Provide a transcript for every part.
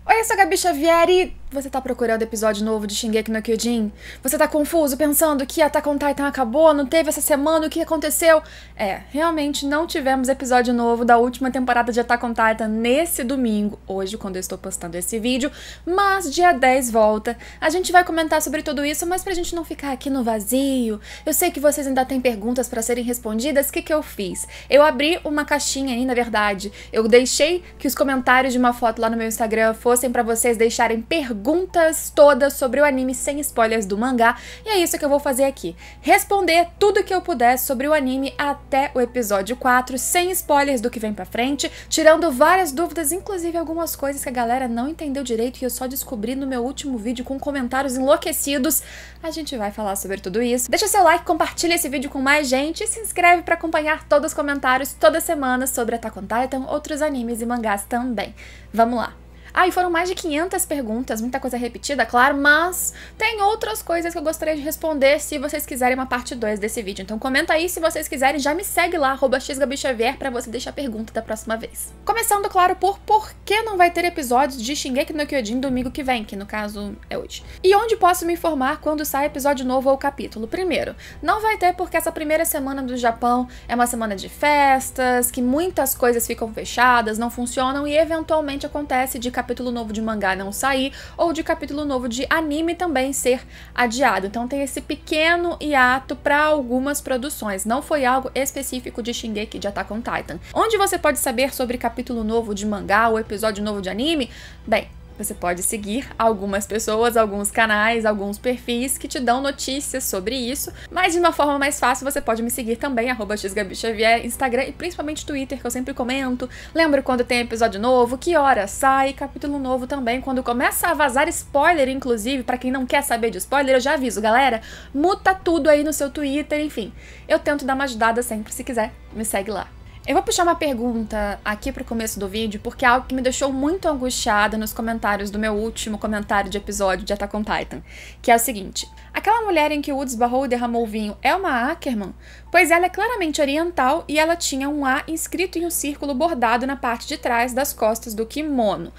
Oi, eu sou a Gabi Xavier e você tá procurando episódio novo de Shingeki no Kyojin? Você tá confuso, pensando que Attack on Titan acabou, não teve essa semana, o que aconteceu? Realmente não tivemos episódio novo da última temporada de Attack on Titan nesse domingo, hoje, quando eu estou postando esse vídeo, mas dia 10 volta. A gente vai comentar sobre tudo isso, mas pra gente não ficar aqui no vazio, eu sei que vocês ainda têm perguntas pra serem respondidas, o que eu fiz? Eu abri uma caixinha aí, na verdade, eu deixei que os comentários de uma foto lá no meu Instagram fossem pra vocês deixarem perguntas todas sobre o anime sem spoilers do mangá, e é isso que eu vou fazer aqui. Responder tudo que eu puder sobre o anime até o episódio 4, sem spoilers do que vem pra frente, tirando várias dúvidas, inclusive algumas coisas que a galera não entendeu direito e eu só descobri no meu último vídeo com comentários enlouquecidos. A gente vai falar sobre tudo isso. Deixa seu like, compartilha esse vídeo com mais gente e se inscreve pra acompanhar todos os comentários toda semana sobre Attack on Titan, outros animes e mangás também. Vamos lá! E foram mais de 500 perguntas, muita coisa repetida, claro, mas tem outras coisas que eu gostaria de responder se vocês quiserem uma parte 2 desse vídeo. Então comenta aí se vocês quiserem, já me segue lá, @xgabichavier, pra você deixar a pergunta da próxima vez. Começando, claro, por que não vai ter episódios de Shingeki no Kyojin domingo que vem, que no caso é hoje. E onde posso me informar quando sai episódio novo ou capítulo? Primeiro, não vai ter porque essa primeira semana do Japão é uma semana de festas, que muitas coisas ficam fechadas, não funcionam e eventualmente acontece de capítulo novo de mangá não sair, ou de capítulo novo de anime também ser adiado. Então tem esse pequeno hiato para algumas produções. Não foi algo específico de Shingeki, de Attack on Titan. Onde você pode saber sobre capítulo novo de mangá ou episódio novo de anime? Bem, você pode seguir algumas pessoas, alguns canais, alguns perfis que te dão notícias sobre isso, mas de uma forma mais fácil você pode me seguir também, @xgabichavier, Instagram e principalmente Twitter, que eu sempre comento. Lembro quando tem episódio novo, que hora sai, capítulo novo também, quando começa a vazar spoiler, inclusive, pra quem não quer saber de spoiler, eu já aviso, galera, muta tudo aí no seu Twitter, enfim. Eu tento dar uma ajudada sempre, se quiser, me segue lá. Eu vou puxar uma pergunta aqui pro começo do vídeo, porque é algo que me deixou muito angustiada nos comentários do meu último comentário de episódio de Attack on Titan, que é o seguinte: aquela mulher em que o Uds esbarrou e derramou vinho é uma Ackerman? Pois ela é claramente oriental e ela tinha um A inscrito em um círculo bordado na parte de trás das costas do kimono.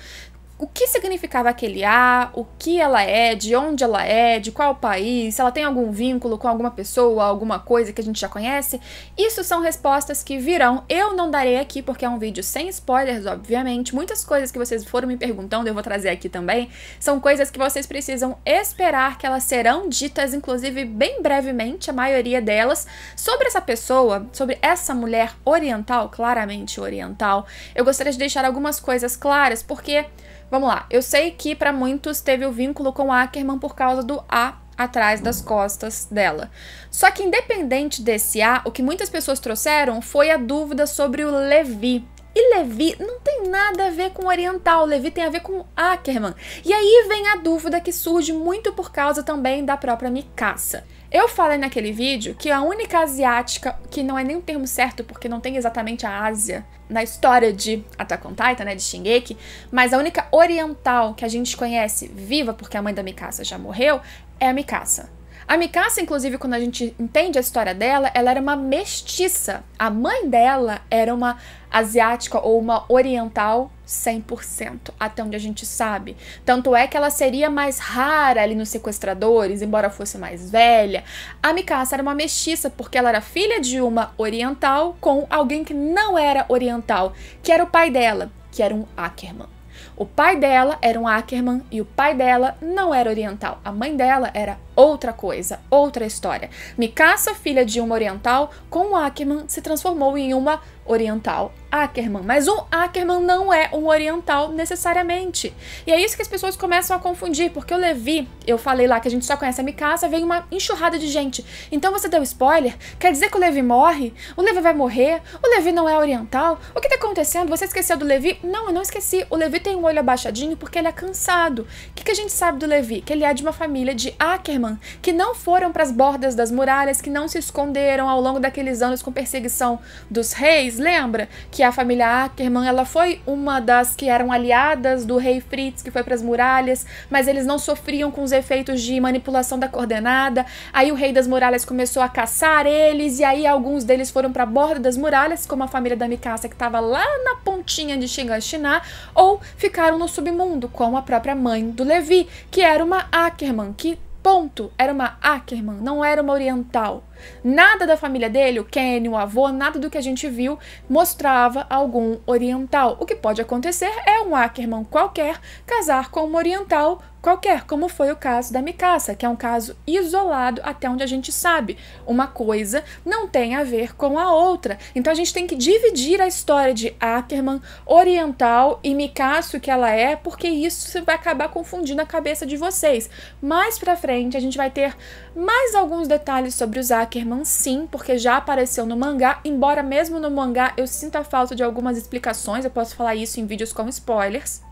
O que significava aquele A, o que ela é, de onde ela é, de qual país, se ela tem algum vínculo com alguma pessoa, alguma coisa que a gente já conhece? Isso são respostas que virão. Eu não darei aqui porque é um vídeo sem spoilers, obviamente. Muitas coisas que vocês foram me perguntando eu vou trazer aqui também. São coisas que vocês precisam esperar que elas serão ditas, inclusive bem brevemente, a maioria delas, sobre essa pessoa, sobre essa mulher oriental, claramente oriental. Eu gostaria de deixar algumas coisas claras, porque vamos lá, eu sei que para muitos teve o vínculo com Ackerman por causa do A atrás das costas dela. Só que independente desse A, o que muitas pessoas trouxeram foi a dúvida sobre o Levi. E Levi não tem nada a ver com oriental, Levi tem a ver com Ackerman. E aí vem a dúvida que surge muito por causa também da própria Mikasa. Eu falei naquele vídeo que a única asiática, que não é nem o termo certo porque não tem exatamente a Ásia na história de Attack on Titan, né, de Shingeki, mas a única oriental que a gente conhece viva, porque a mãe da Mikasa já morreu, é a Mikasa. A Mikasa, inclusive, quando a gente entende a história dela, ela era uma mestiça. A mãe dela era uma asiática ou uma oriental 100%, até onde a gente sabe. Tanto é que ela seria mais rara ali nos sequestradores, embora fosse mais velha. A Mikasa era uma mestiça porque ela era filha de uma oriental com alguém que não era oriental, que era o pai dela, que era um Ackerman. O pai dela era um Ackerman e o pai dela não era oriental. A mãe dela era outra coisa, outra história. Mikasa, filha de uma oriental, com o Ackerman se transformou em uma oriental Ackerman. Mas um Ackerman não é um oriental necessariamente. E é isso que as pessoas começam a confundir, porque o Levi, eu falei lá que a gente só conhece a Mikasa, veio uma enxurrada de gente. Então você deu spoiler? Quer dizer que o Levi morre? O Levi vai morrer? O Levi não é oriental? O que tá acontecendo? Você esqueceu do Levi? Não, eu não esqueci. O Levi tem um olho abaixadinho porque ele é cansado. O que a gente sabe do Levi? Que ele é de uma família de Ackerman. Ackerman, que não foram para as bordas das muralhas, que não se esconderam ao longo daqueles anos com perseguição dos reis. Lembra que a família Ackerman, ela foi uma das que eram aliadas do rei Fritz, que foi para as muralhas, mas eles não sofriam com os efeitos de manipulação da coordenada. Aí o rei das muralhas começou a caçar eles, e aí alguns deles foram para a borda das muralhas, como a família da Mikasa, que estava lá na pontinha de Shiganshina, ou ficaram no submundo, como a própria mãe do Levi, que era uma Ackerman, que, ponto, era uma Ackerman, não era uma oriental. Nada da família dele, o Kenny, o avô, nada do que a gente viu mostrava algum oriental. O que pode acontecer é um Ackerman qualquer casar com uma oriental qualquer, como foi o caso da Mikasa, que é um caso isolado até onde a gente sabe. Uma coisa não tem a ver com a outra. Então a gente tem que dividir a história de Ackerman, oriental e Mikasa, o que ela é, porque isso vai acabar confundindo a cabeça de vocês. Mais pra frente a gente vai ter mais alguns detalhes sobre os Ackerman, sim, porque já apareceu no mangá, embora mesmo no mangá eu sinta falta de algumas explicações, eu posso falar isso em vídeos com spoilers.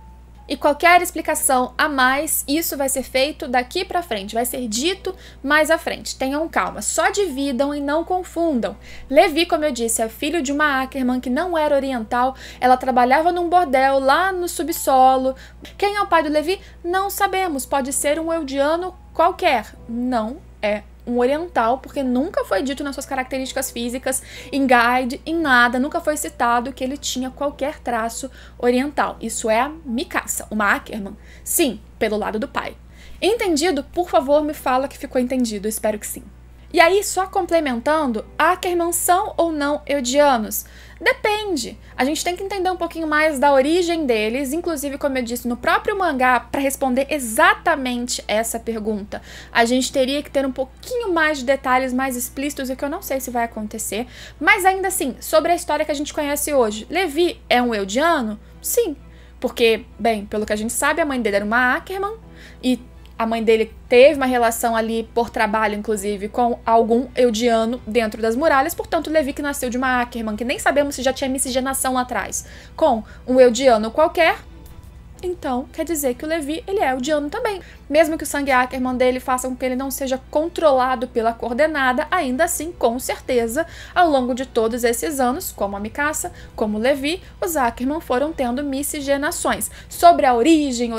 E qualquer explicação a mais, isso vai ser feito daqui pra frente, vai ser dito mais à frente. Tenham calma, só dividam e não confundam. Levi, como eu disse, é filho de uma Ackerman que não era oriental, ela trabalhava num bordel lá no subsolo. Quem é o pai do Levi? Não sabemos, pode ser um eldiano qualquer, não é um oriental, porque nunca foi dito nas suas características físicas, em guide, em nada, nunca foi citado que ele tinha qualquer traço oriental. Isso é a Mikasa, uma Ackerman. Sim, pelo lado do pai. Entendido? Por favor, me fala que ficou entendido, espero que sim. E aí, só complementando, Ackerman são ou não eldianos? Depende. A gente tem que entender um pouquinho mais da origem deles, inclusive, como eu disse, no próprio mangá, para responder exatamente essa pergunta. A gente teria que ter um pouquinho mais de detalhes mais explícitos, o que eu não sei se vai acontecer, mas ainda assim, sobre a história que a gente conhece hoje, Levi é um eldiano? Sim, porque, bem, pelo que a gente sabe, a mãe dele era uma Ackerman, e a mãe dele teve uma relação ali por trabalho, inclusive, com algum eldiano dentro das muralhas. Portanto, Levi, que nasceu de uma Ackerman, que nem sabemos se já tinha miscigenação lá atrás, com um eldiano qualquer, então quer dizer que o Levi, ele é eldiano também. Mesmo que o sangue Ackerman dele faça com que ele não seja controlado pela coordenada, ainda assim, com certeza, ao longo de todos esses anos, como a Mikasa, como o Levi, os Ackerman foram tendo miscigenações. Sobre a origem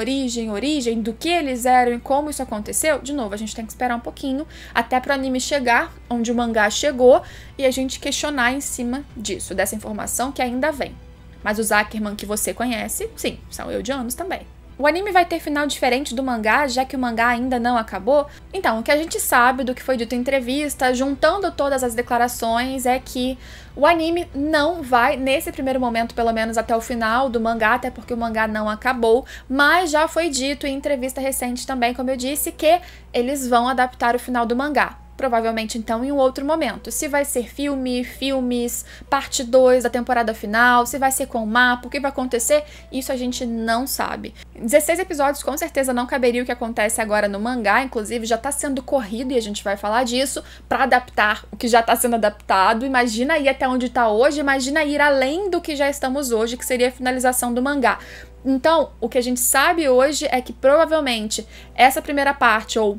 do que eles eram e como isso aconteceu, de novo, a gente tem que esperar um pouquinho até pro anime chegar onde o mangá chegou e a gente questionar em cima disso, dessa informação que ainda vem. Mas os Ackerman que você conhece, sim, são eldianos também. O anime vai ter final diferente do mangá, já que o mangá ainda não acabou? Então, o que a gente sabe do que foi dito em entrevista, juntando todas as declarações, é que o anime não vai, nesse primeiro momento, pelo menos até o final do mangá, até porque o mangá não acabou, mas já foi dito em entrevista recente também, como eu disse, que eles vão adaptar o final do mangá. Provavelmente, então, em um outro momento. Se vai ser filmes, parte 2 da temporada final, se vai ser com o mapa, o que vai acontecer, isso a gente não sabe. 16 episódios com certeza não caberia o que acontece agora no mangá, inclusive já tá sendo corrido, e a gente vai falar disso, pra adaptar o que já tá sendo adaptado. Imagina ir até onde tá hoje, imagina ir além do que já estamos hoje, que seria a finalização do mangá. Então, o que a gente sabe hoje é que provavelmente essa primeira parte, ou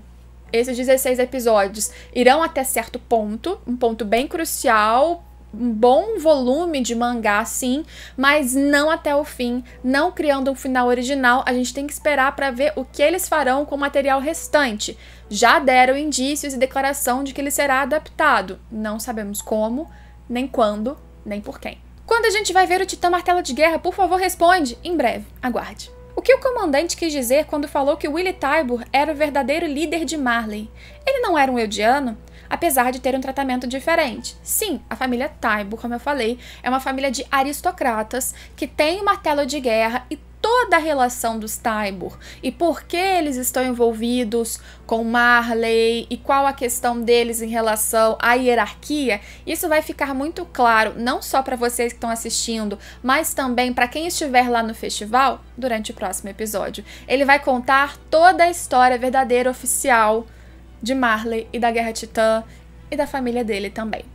esses 16 episódios, irão até certo ponto, um ponto bem crucial, um bom volume de mangá, sim, mas não até o fim, não criando um final original. A gente tem que esperar para ver o que eles farão com o material restante. Já deram indícios e declaração de que ele será adaptado. Não sabemos como, nem quando, nem por quem. Quando a gente vai ver o Titã Martelo de Guerra, por favor, responde. Em breve, aguarde. O que o comandante quis dizer quando falou que Willy Tybur era o verdadeiro líder de Marley? Ele não era um eldiano? Apesar de ter um tratamento diferente. Sim, a família Tybur, como eu falei, é uma família de aristocratas que tem o martelo de guerra e toda a relação dos Tybur e por que eles estão envolvidos com Marley e qual a questão deles em relação à hierarquia, isso vai ficar muito claro não só para vocês que estão assistindo, mas também para quem estiver lá no festival durante o próximo episódio. Ele vai contar toda a história verdadeira oficial de Marley e da Guerra Titã e da família dele também.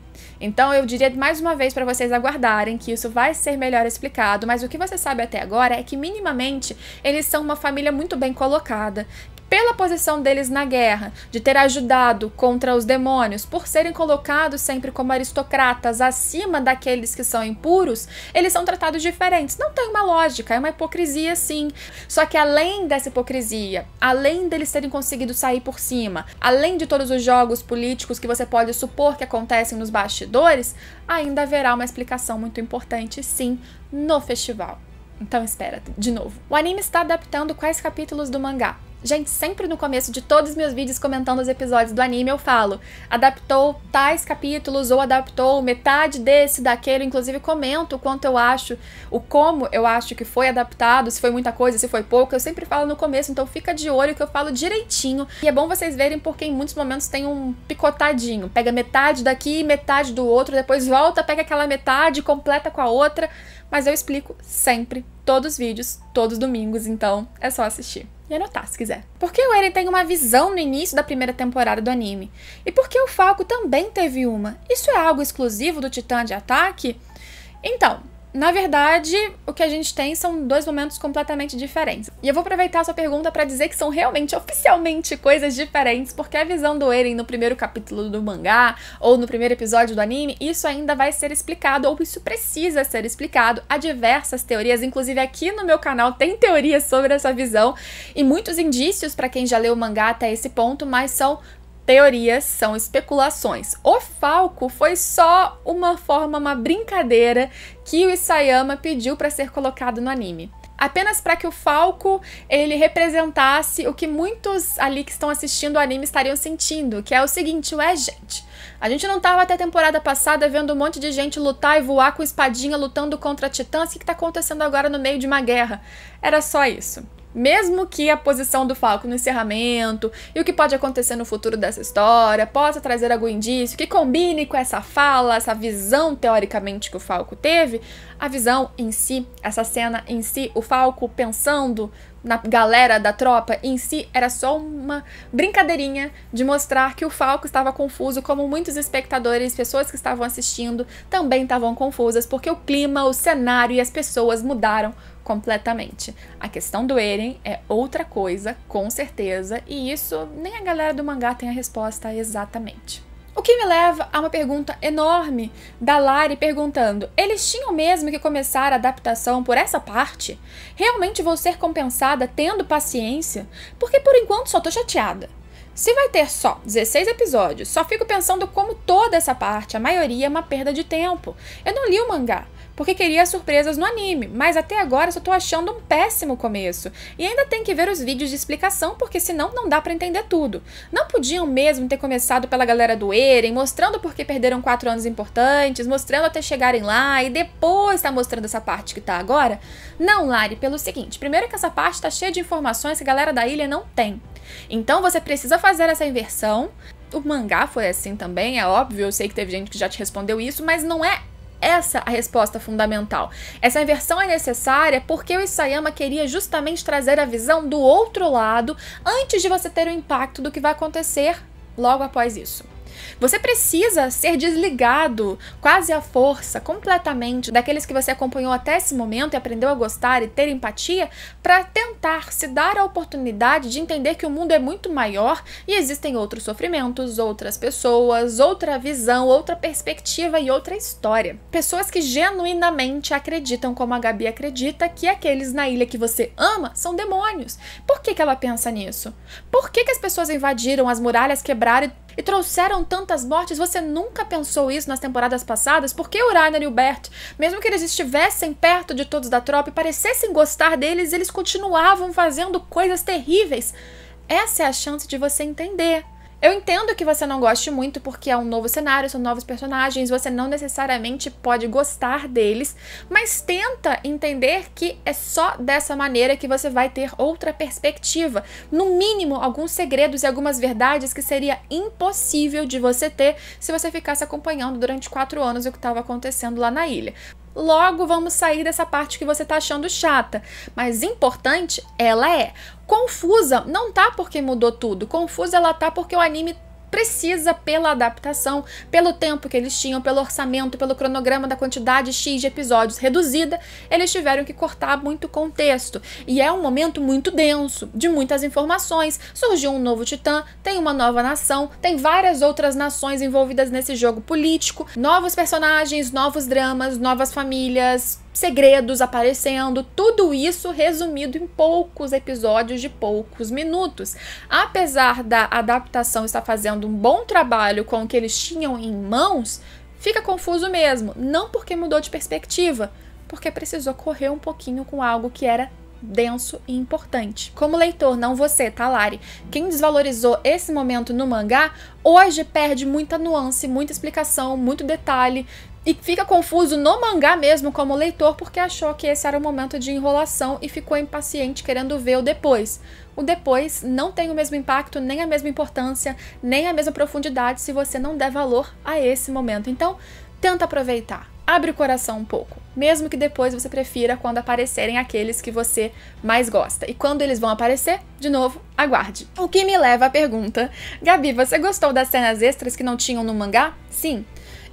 Então eu diria mais uma vez para vocês aguardarem que isso vai ser melhor explicado, mas o que você sabe até agora é que minimamente eles são uma família muito bem colocada, pela posição deles na guerra, de ter ajudado contra os demônios, por serem colocados sempre como aristocratas acima daqueles que são impuros, eles são tratados diferentes. Não tem uma lógica, é uma hipocrisia sim. Só que além dessa hipocrisia, além deles terem conseguido sair por cima, além de todos os jogos políticos que você pode supor que acontecem nos bastidores, ainda haverá uma explicação muito importante sim no festival. Então espera, de novo. O anime está adaptando quais capítulos do mangá? Gente, sempre no começo de todos os meus vídeos comentando os episódios do anime eu falo, adaptou tais capítulos ou adaptou metade desse, daquele, inclusive comento o quanto eu acho, o como eu acho que foi adaptado, se foi muita coisa, se foi pouco, eu sempre falo no começo, então fica de olho que eu falo direitinho. E é bom vocês verem porque em muitos momentos tem um picotadinho, pega metade daqui, metade do outro, depois volta, pega aquela metade, completa com a outra, mas eu explico sempre, todos os vídeos, todos os domingos, então é só assistir. E anotar, se quiser. Por que o Eren tem uma visão no início da primeira temporada do anime? E por que o Falco também teve uma? Isso é algo exclusivo do Titã de Ataque? Então, na verdade, o que a gente tem são dois momentos completamente diferentes. E eu vou aproveitar a sua pergunta para dizer que são realmente, oficialmente, coisas diferentes, porque a visão do Eren no primeiro capítulo do mangá, ou no primeiro episódio do anime, isso ainda vai ser explicado, ou isso precisa ser explicado. Há diversas teorias, inclusive aqui no meu canal tem teorias sobre essa visão, e muitos indícios para quem já leu o mangá até esse ponto, mas são teorias, são especulações. O Falco foi só uma brincadeira que o Isayama pediu para ser colocado no anime. Apenas para que o Falco, ele representasse o que muitos ali que estão assistindo o anime estariam sentindo, que é o seguinte, gente, a gente não tava até a temporada passada vendo um monte de gente lutar e voar com espadinha lutando contra titãs, o que tá acontecendo agora no meio de uma guerra? Era só isso. Mesmo que a posição do Falco no encerramento e o que pode acontecer no futuro dessa história possa trazer algum indício que combine com essa fala, essa visão teoricamente que o Falco teve, a visão em si, essa cena em si, o Falco pensando na galera da tropa em si, era só uma brincadeirinha de mostrar que o Falco estava confuso, como muitos espectadores, pessoas que estavam assistindo, também estavam confusas, porque o clima, o cenário e as pessoas mudaram completamente. A questão do Eren é outra coisa, com certeza, e isso nem a galera do mangá tem a resposta exatamente. O que me leva a uma pergunta enorme da Lari perguntando, eles tinham mesmo que começar a adaptação por essa parte? Realmente vou ser compensada tendo paciência? Porque por enquanto só tô chateada. Se vai ter só 16 episódios, só fico pensando como toda essa parte, a maioria, é uma perda de tempo. Eu não li o mangá, porque queria surpresas no anime, mas até agora só tô achando um péssimo começo. E ainda tem que ver os vídeos de explicação, porque senão não dá pra entender tudo. Não podiam mesmo ter começado pela galera do Eren, mostrando por que perderam 4 anos importantes, mostrando até chegarem lá, e depois tá mostrando essa parte que tá agora? Não, Lari, pelo seguinte, primeiro que essa parte tá cheia de informações que a galera da ilha não tem. Então você precisa fazer essa inversão. O mangá foi assim também, é óbvio, eu sei que teve gente que já te respondeu isso, mas não é essa a resposta fundamental. Essa inversão é necessária porque o Isayama queria justamente trazer a visão do outro lado antes de você ter o impacto do que vai acontecer logo após isso. Você precisa ser desligado, quase à força, completamente, daqueles que você acompanhou até esse momento e aprendeu a gostar e ter empatia, para tentar se dar a oportunidade de entender que o mundo é muito maior e existem outros sofrimentos, outras pessoas, outra visão, outra perspectiva e outra história. Pessoas que genuinamente acreditam, como a Gabi acredita, que aqueles na ilha que você ama são demônios. Por que ela pensa nisso? Por que as pessoas invadiram as muralhas, quebraram e trouxeram tantas mortes? Você nunca pensou isso nas temporadas passadas? Por que o Reiner e o Bert, mesmo que eles estivessem perto de todos da tropa e parecessem gostar deles, eles continuavam fazendo coisas terríveis? Essa é a chance de você entender. Eu entendo que você não goste muito porque é um novo cenário, são novos personagens, você não necessariamente pode gostar deles, mas tenta entender que é só dessa maneira que você vai ter outra perspectiva. No mínimo, alguns segredos e algumas verdades que seria impossível de você ter se você ficasse acompanhando durante 4 anos o que estava acontecendo lá na ilha. Logo, vamos sair dessa parte que você tá achando chata, mas importante ela é. Confusa não tá porque mudou tudo, confusa ela tá porque o anime precisa pela adaptação, pelo tempo que eles tinham, pelo orçamento, pelo cronograma da quantidade X de episódios reduzida, eles tiveram que cortar muito contexto. E é um momento muito denso, de muitas informações. Surgiu um novo titã, tem uma nova nação, tem várias outras nações envolvidas nesse jogo político, novos personagens, novos dramas, novas famílias, segredos aparecendo, tudo isso resumido em poucos episódios de poucos minutos. Apesar da adaptação estar fazendo um bom trabalho com o que eles tinham em mãos, fica confuso mesmo, não porque mudou de perspectiva, porque precisou correr um pouquinho com algo que era denso e importante. Como leitor, não você, tá, Lari? Quem desvalorizou esse momento no mangá, hoje perde muita nuance, muita explicação, muito detalhe, e fica confuso no mangá mesmo como leitor, porque achou que esse era o momento de enrolação e ficou impaciente querendo ver o depois. O depois não tem o mesmo impacto, nem a mesma importância, nem a mesma profundidade se você não der valor a esse momento. Então, tenta aproveitar. Abre o coração um pouco, mesmo que depois você prefira quando aparecerem aqueles que você mais gosta. E quando eles vão aparecer, de novo, aguarde. O que me leva à pergunta: Gabi, você gostou das cenas extras que não tinham no mangá? Sim.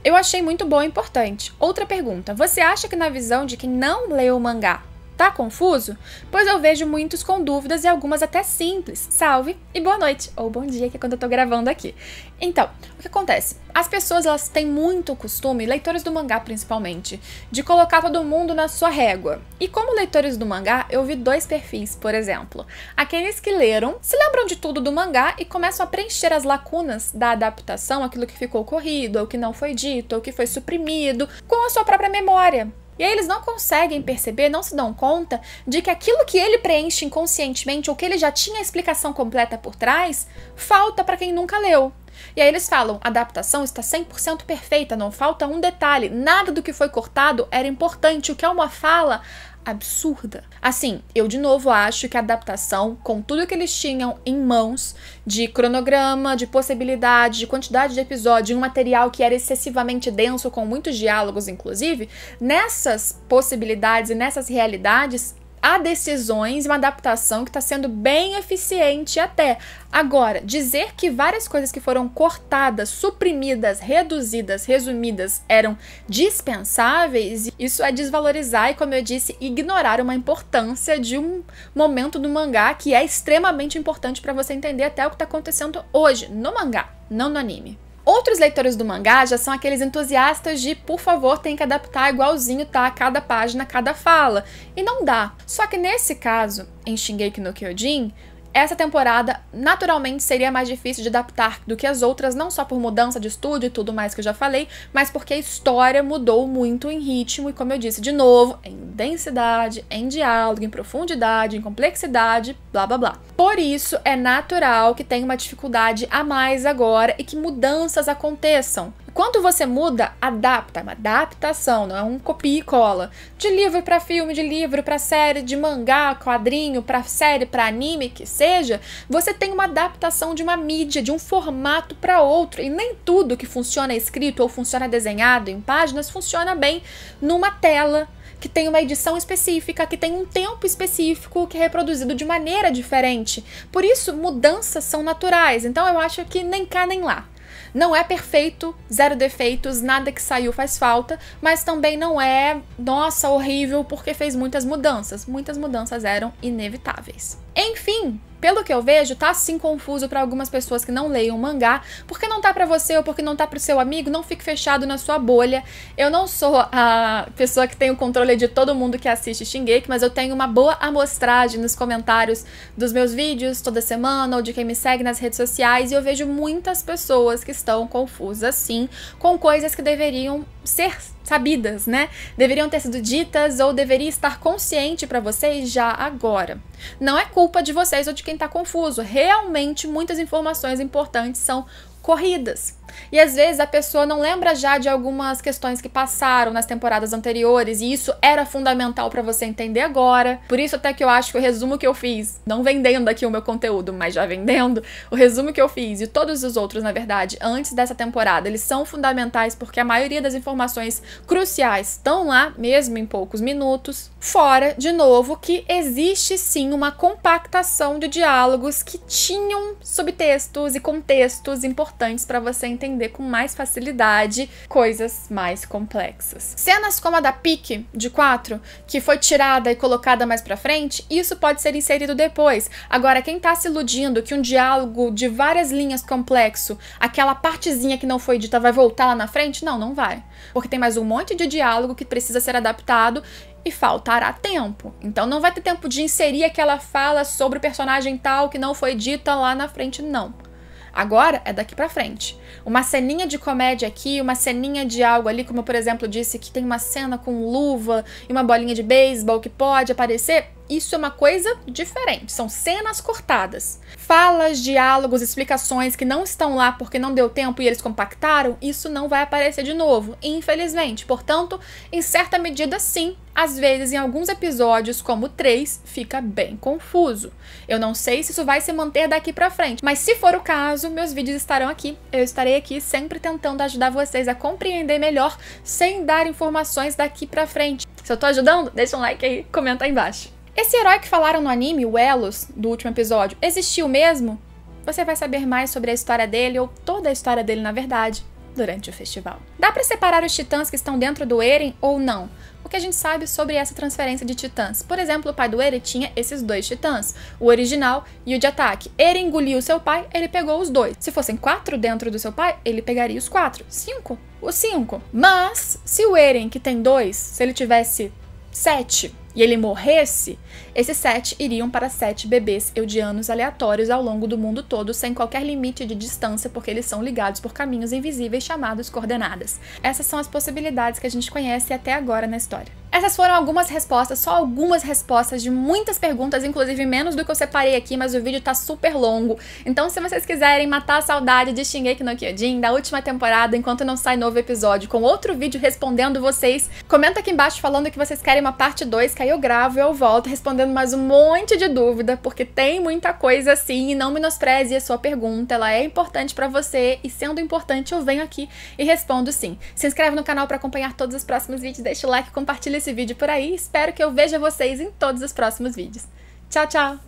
Eu achei muito bom e importante. Outra pergunta: você acha que na visão de quem não leu o mangá, tá confuso? Pois eu vejo muitos com dúvidas e algumas até simples. Salve e boa noite, ou bom dia, que é quando eu tô gravando aqui. Então, o que acontece? As pessoas, elas têm muito costume, leitores do mangá principalmente, de colocar todo mundo na sua régua. E como leitores do mangá, eu vi dois perfis, por exemplo. Aqueles que leram, se lembram de tudo do mangá e começam a preencher as lacunas da adaptação, aquilo que ficou corrido, ou que não foi dito, ou que foi suprimido, com a sua própria memória. E aí eles não conseguem perceber, não se dão conta de que aquilo que ele preenche inconscientemente, ou que ele já tinha a explicação completa por trás, falta para quem nunca leu. E aí eles falam: a adaptação está 100% perfeita, não falta um detalhe, nada do que foi cortado era importante, o que é uma fala absurda. Assim, eu de novo acho que a adaptação, com tudo que eles tinham em mãos, de cronograma, de possibilidade, de quantidade de episódio, um material que era excessivamente denso, com muitos diálogos inclusive, nessas possibilidades e nessas realidades, há decisões e uma adaptação que está sendo bem eficiente até. Agora, dizer que várias coisas que foram cortadas, suprimidas, reduzidas, resumidas eram dispensáveis, isso é desvalorizar e, como eu disse, ignorar uma importância de um momento do mangá que é extremamente importante para você entender até o que está acontecendo hoje no mangá, não no anime. Outros leitores do mangá já são aqueles entusiastas de, por favor, tem que adaptar igualzinho, tá? Cada página, cada fala. E não dá. Só que nesse caso, em Shingeki no Kyojin, essa temporada naturalmente seria mais difícil de adaptar do que as outras, não só por mudança de estúdio e tudo mais que eu já falei, mas porque a história mudou muito em ritmo e, como eu disse de novo, em densidade, em diálogo, em profundidade, em complexidade, blá blá blá. Por isso é natural que tenha uma dificuldade a mais agora e que mudanças aconteçam. Quando você muda, adapta, é uma adaptação, não é um copia e cola. De livro para filme, de livro para série, de mangá, quadrinho, para série, para anime, que seja, você tem uma adaptação de uma mídia, de um formato para outro. E nem tudo que funciona escrito ou funciona desenhado em páginas funciona bem numa tela, que tem uma edição específica, que tem um tempo específico, que é reproduzido de maneira diferente. Por isso, mudanças são naturais. Então eu acho que nem cá nem lá. Não é perfeito, zero defeitos, nada que saiu faz falta, mas também não é, nossa, horrível porque fez muitas mudanças. Muitas mudanças eram inevitáveis. Enfim, pelo que eu vejo, tá assim confuso para algumas pessoas que não leiam mangá, porque não tá para você ou porque não tá pro seu amigo, não fique fechado na sua bolha. Eu não sou a pessoa que tem o controle de todo mundo que assiste Shingeki, mas eu tenho uma boa amostragem nos comentários dos meus vídeos toda semana ou de quem me segue nas redes sociais, e eu vejo muitas pessoas que estão confusas sim, com coisas que deveriam ser sabidas, né? Deveriam ter sido ditas ou deveria estar consciente para vocês já agora. Não é culpa de vocês ou de quem tá confuso. Realmente, muitas informações importantes são corridas. E às vezes a pessoa não lembra já de algumas questões que passaram nas temporadas anteriores e isso era fundamental para você entender agora. Por isso até que eu acho que o resumo que eu fiz, não vendendo aqui o meu conteúdo, mas já vendendo, o resumo que eu fiz e todos os outros, na verdade, antes dessa temporada, eles são fundamentais porque a maioria das informações cruciais estão lá, mesmo em poucos minutos. Fora, de novo, que existe sim uma compactação de diálogos que tinham subtextos e contextos importantes importantes para você entender com mais facilidade coisas mais complexas. Cenas como a da Pique, de 4, que foi tirada e colocada mais pra frente, isso pode ser inserido depois. Agora, quem tá se iludindo que um diálogo de várias linhas complexo, aquela partezinha que não foi dita vai voltar lá na frente? Não, não vai. Porque tem mais um monte de diálogo que precisa ser adaptado e faltará tempo. Então não vai ter tempo de inserir aquela fala sobre o personagem tal que não foi dita lá na frente, não. Agora é daqui pra frente. Uma ceninha de comédia aqui, uma ceninha de algo ali, como eu, por exemplo, disse que tem uma cena com luva e uma bolinha de beisebol que pode aparecer, isso é uma coisa diferente. São cenas cortadas. Falas, diálogos, explicações que não estão lá porque não deu tempo e eles compactaram, isso não vai aparecer de novo, infelizmente. Portanto, em certa medida, sim, às vezes em alguns episódios, como o 3, fica bem confuso. Eu não sei se isso vai se manter daqui pra frente, mas se for o caso, meus vídeos estarão aqui. Eu estarei aqui sempre tentando ajudar vocês a compreender melhor, sem dar informações daqui pra frente. Se eu tô ajudando, deixa um like aí, comenta aí embaixo. Esse herói que falaram no anime, o Elos, do último episódio, existiu mesmo? Você vai saber mais sobre a história dele, ou toda a história dele na verdade, durante o festival. Dá pra separar os titãs que estão dentro do Eren ou não? O que a gente sabe sobre essa transferência de titãs? Por exemplo, o pai do Eren tinha esses 2 titãs, o original e o de ataque. Eren engoliu seu pai, ele pegou os 2. Se fossem 4 dentro do seu pai, ele pegaria os 4. 5, os 5. Mas, se o Eren, que tem 2, se ele tivesse 7 e ele morresse, esses 7 iriam para 7 bebês eldianos aleatórios ao longo do mundo todo, sem qualquer limite de distância, porque eles são ligados por caminhos invisíveis chamados coordenadas. Essas são as possibilidades que a gente conhece até agora na história. Essas foram algumas respostas, só algumas respostas de muitas perguntas, inclusive menos do que eu separei aqui, mas o vídeo tá super longo. Então, se vocês quiserem matar a saudade de Shingeki no Kyojin, da última temporada, enquanto não sai novo episódio, com outro vídeo respondendo vocês, comenta aqui embaixo falando que vocês querem uma parte 2, que aí eu gravo e eu volto respondendo mais um monte de dúvida, porque tem muita coisa assim, e não menospreze a sua pergunta, ela é importante pra você, e sendo importante eu venho aqui e respondo sim. Se inscreve no canal pra acompanhar todos os próximos vídeos, deixa o like, compartilha esse vídeo por aí, espero que eu veja vocês em todos os próximos vídeos. Tchau, tchau!